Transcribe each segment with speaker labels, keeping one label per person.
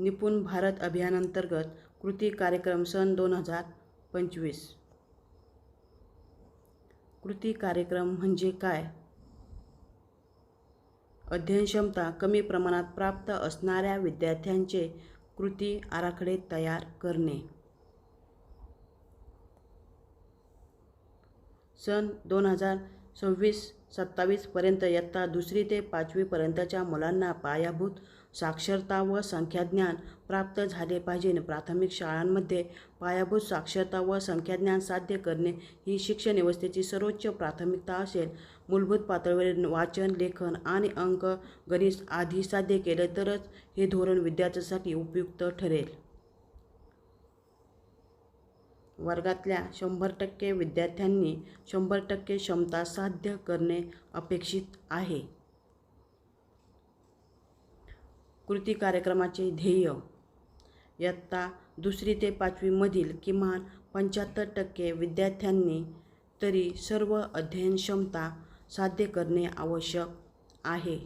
Speaker 1: निपुण भारत अभियानांतर्गत कृती कार्यक्रम सन 2025। कृती कार्यक्रम म्हणजे काय? अध्ययनक्षमता कमी प्रमाणात प्राप्त असणाऱ्या विद्यार्थ्यांचे कृती आराखडे तयार करणे। सन 2026-27 पर्यंत इयत्ता 2री ते 5वी पर्यंतच्या मुलांना पायाभूत साक्षरता व संख्याज्ञान प्राप्त झाले पाहिजे। प्राथमिक शाळांमध्ये पायाभूत साक्षरता व संख्याज्ञान साध्य करणे ही शिक्षण व्यवस्थेची सर्वोच्च प्राथमिकता असेल। मूलभूत पातळीवरील वाचन, लेखन आणि अंक गणित आधी साध्य केले तरच हे धोरण विद्यार्थ्यांसाठी उपयुक्त ठरेल। वर्गातल्या 100% विद्यार्थ्यांनी 100% क्षमता साध्य करणे अपेक्षित आहे। कृती कार्यक्रमाचे ध्येय: इयत्ता 2री ते 5वी मधील किमान 75% विद्यार्थ्यांनी तरी सर्व अध्ययन क्षमता साध्य करणे आवश्यक आहे।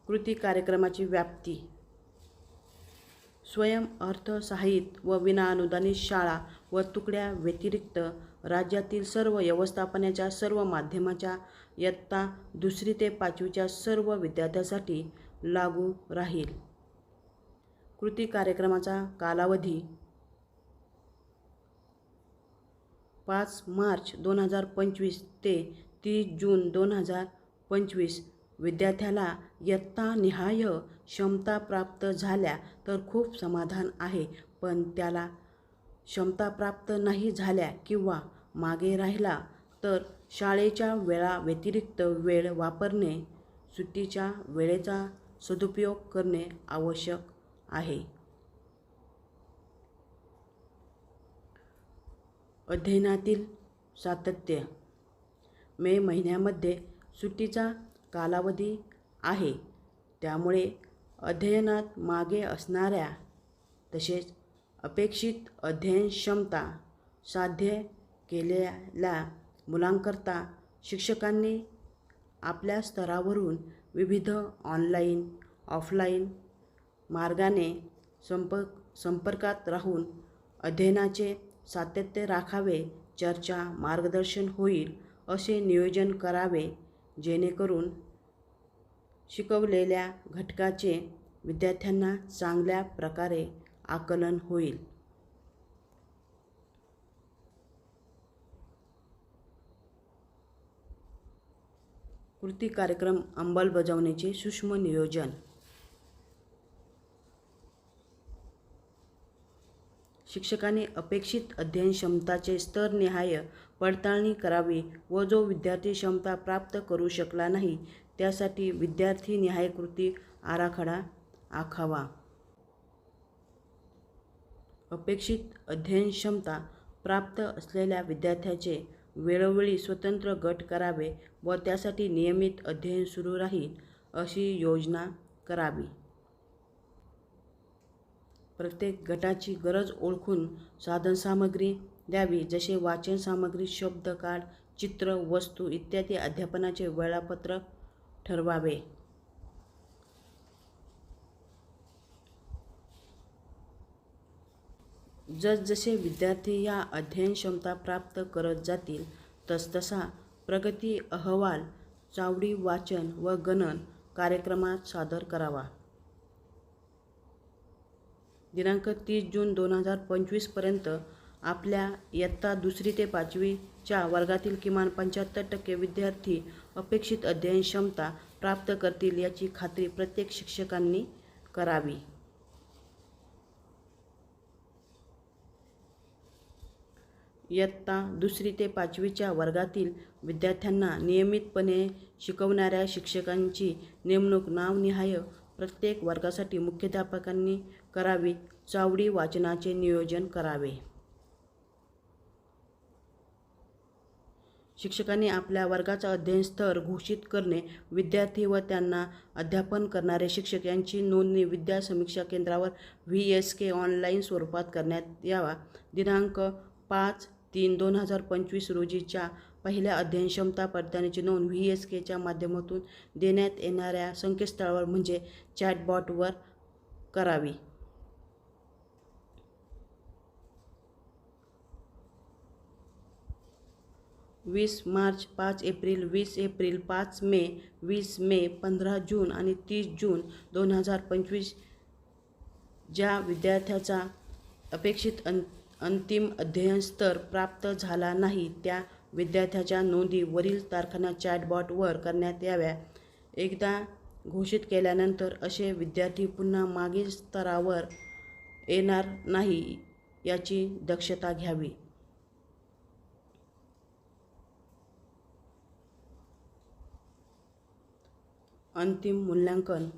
Speaker 1: कृती कार्यक्रमाची व्याप्ती: स्वयं अर्थसहाय्यित व विनाअनुदानित शाळा व तुकड्या व्यतिरिक्त राज्यातील सर्व व्यवस्थापनाच्या सर्व माध्यमाच्या इयत्ता 2री ते 5वीच्या सर्व विद्यार्थ्यांसाठी लागू राहील। कृती कार्यक्रमाचा कालावधी 5 मार्च 2025 ते 30 जून 2025। विद्यार्थ्याला इयत्तानिहाय क्षमता प्राप्त झाल्या तर खूप समाधान आहे, पण त्याला क्षमता प्राप्त नाही झाल्या किंवा मागे राहिला तर शाळेच्या वेळा व्यतिरिक्त वेळ वापरणे, सुट्टीच्या वेळेचा सदुपयोग करणे आवश्यक आहे। अध्ययनातील सातत्य: मे महिन्यामध्ये सुट्टीचा कालावधी आहे, त्यामुळे अध्ययनात मागे असणाऱ्या तसेच अपेक्षित अध्ययन क्षमता साध्य केलेल्या मुलांकरता शिक्षकांनी आपल्या स्तरावरून विविध ऑनलाईन, ऑफलाईन मार्गाने संपर्कात राहून अध्ययनाचे सातत्य राखावे, चर्चा, मार्गदर्शन होईल असे नियोजन करावे, जेणेकरून शिकवलेल्या घटकाचे विद्यार्थ्यांना चांगल्या प्रकारे आकलन होईल। कृती कार्यक्रम अंमलबजावणीचे सूक्ष्म नियोजन: शिक्षकांनी अपेक्षित अध्ययन क्षमताचे स्तरनिहाय पडताळणी करावी व जो विद्यार्थी क्षमता प्राप्त करू शकला नाही त्यासाठी विद्यार्थीनिहाय कृती आराखडा आखावा। अपेक्षित अध्ययन क्षमता प्राप्त असलेल्या विद्यार्थ्यांचे वेळोवेळी स्वतंत्र गट करावे व त्यासाठी नियमित अध्ययन सुरू राहील अशी योजना करावी। प्रत्येक गटाची गरज ओळखून साधनसामग्री द्यावी, जसे वाचन सामग्री, शब्दकार्ड, चित्र, वस्तू इत्यादी। अध्यापनाचे वेळापत्रक ठरवावे। जसजसे विद्यार्थी या अध्ययन क्षमता प्राप्त करत जातील तसतसा प्रगती अहवाल चावडी वाचन व गणन कार्यक्रमात सादर करावा। दिनांक 30 जून 2025 पर्यंत आपल्या इयत्ता 2री ते 5वीच्या वर्गातील किमान 75% विद्यार्थी अपेक्षित अध्ययन क्षमता प्राप्त करतील याची खात्री प्रत्येक शिक्षकांनी करावी। इयत्ता 2री ते 5वीच्या वर्गातील विद्यार्थ्यांना नियमितपणे शिकवणाऱ्या शिक्षकांची नेमणूक नावनिहाय प्रत्येक वर्गासाठी मुख्याध्यापकांनी करावी। चावडी वाचनाचे नियोजन करावे। शिक्षकांनी आपल्या वर्गाचा अध्ययन स्तर घोषित करणे, विद्यार्थी व त्यांना अध्यापन करणारे शिक्षक यांची नोंदणी विद्या समीक्षा केंद्रावर VSK ऑनलाईन स्वरूपात करण्यात यावा। दिनांक 5 3/2025 रोजीच्या पहिल्या अध्ययन क्षमता पडताळणीची नोंद VSKच्या माध्यमातून देण्यात येणाऱ्या संकेतस्थळावर म्हणजे चॅटबॉटवर करावी. 20 मार्च, 5 एप्रिल, 20 एप्रिल, 5 मे, 20 मे, 15 जून आणि 30 जून 2025 ज्या विद्यार्थ्याचा अपेक्षित अंतिम अध्ययन स्तर प्राप्त झाला नाही त्या विद्यार्थ्याच्या नोंदी वरील तारखांना चॅटबॉटवर करण्यात याव्या. एकदा घोषित केल्यानंतर असे विद्यार्थी पुन्हा मागील स्तरावर येणार नाही याची दक्षता घ्यावी. अंतिम मूल्यांकन.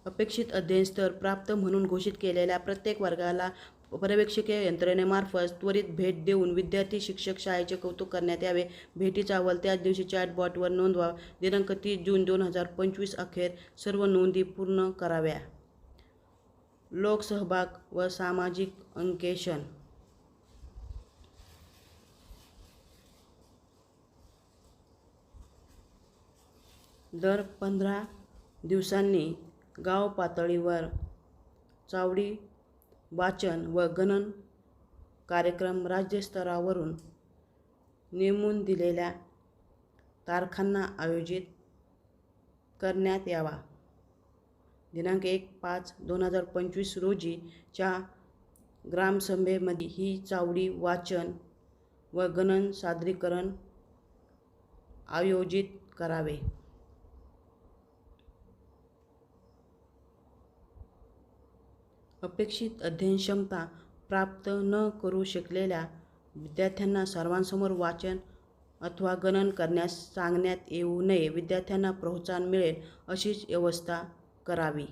Speaker 1: अपेक्षित अध्ययन स्तर प्राप्त म्हणून घोषित केलेल्या प्रत्येक वर्गाला पर्यवेक्षकीय यंत्रणेमार्फत त्वरित भेट देऊन विद्यार्थी, शिक्षक, शाळेचे कौतुक करण्यात यावे. भेटीचा अहवाल त्याच दिवशी चॅटबॉटवर नोंदवावा. दिनांक 30 जून 2025 अखेर सर्व नोंदी पूर्ण कराव्या. लोकसहभाग व सामाजिक अंकेक्षण. दर 15 दिवसांनी गाव पातळीवर चावडी वाचन व गणन कार्यक्रम राज्यस्तरावरून नेमून दिलेल्या तारखांना आयोजित करण्यात यावा. दिनांक 1/5/2025 रोजीच्या ग्रामसभेमध्ये ही चावडी वाचन व गणन सादरीकरण आयोजित करावे. अपेक्षित अध्ययन क्षमता प्राप्त न करू शकलेल्या विद्यार्थ्यांना सर्वांसमोर वाचन अथवा गणन करण्यास सांगण्यात येऊ नये. विद्यार्थ्यांना प्रोत्साहन मिळेल अशीच व्यवस्था करावी.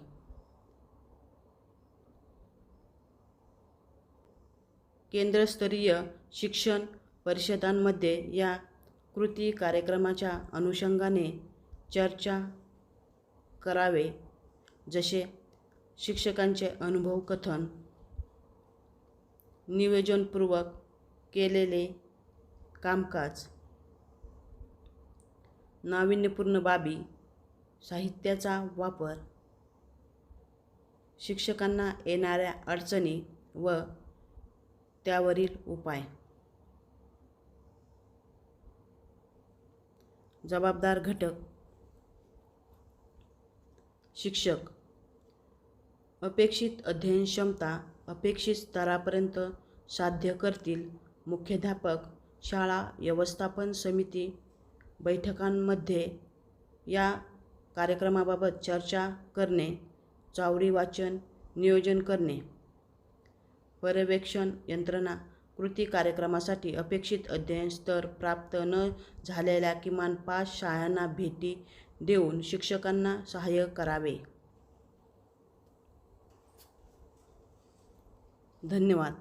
Speaker 1: केंद्रस्तरीय शिक्षण परिषदांमध्ये या कृती कार्यक्रमाच्या अनुषंगाने चर्चा करावे, जसे शिक्षकांचे अनुभव कथन, नियोजनपूर्वक केलेले कामकाज, नाविन्यपूर्ण बाबी, साहित्याचा वापर, शिक्षकांना येणाऱ्या अडचणी व त्यावरील उपाय. जबाबदार घटक. शिक्षक अपेक्षित अध्ययन क्षमता अपेक्षित स्तरापर्यंत साध्य करतील. मुख्याध्यापक शाळा व्यवस्थापन समिती बैठकांमध्ये या कार्यक्रमाबाबत चर्चा करणे, चावडी वाचन नियोजन करणे. पर्यवेक्षण यंत्रणा कृती कार्यक्रमासाठी अपेक्षित अध्ययन स्तर प्राप्त न झालेल्या किमान 5 शाळांना भेटी देऊन शिक्षकांना सहाय्य करावे. धन्यवाद.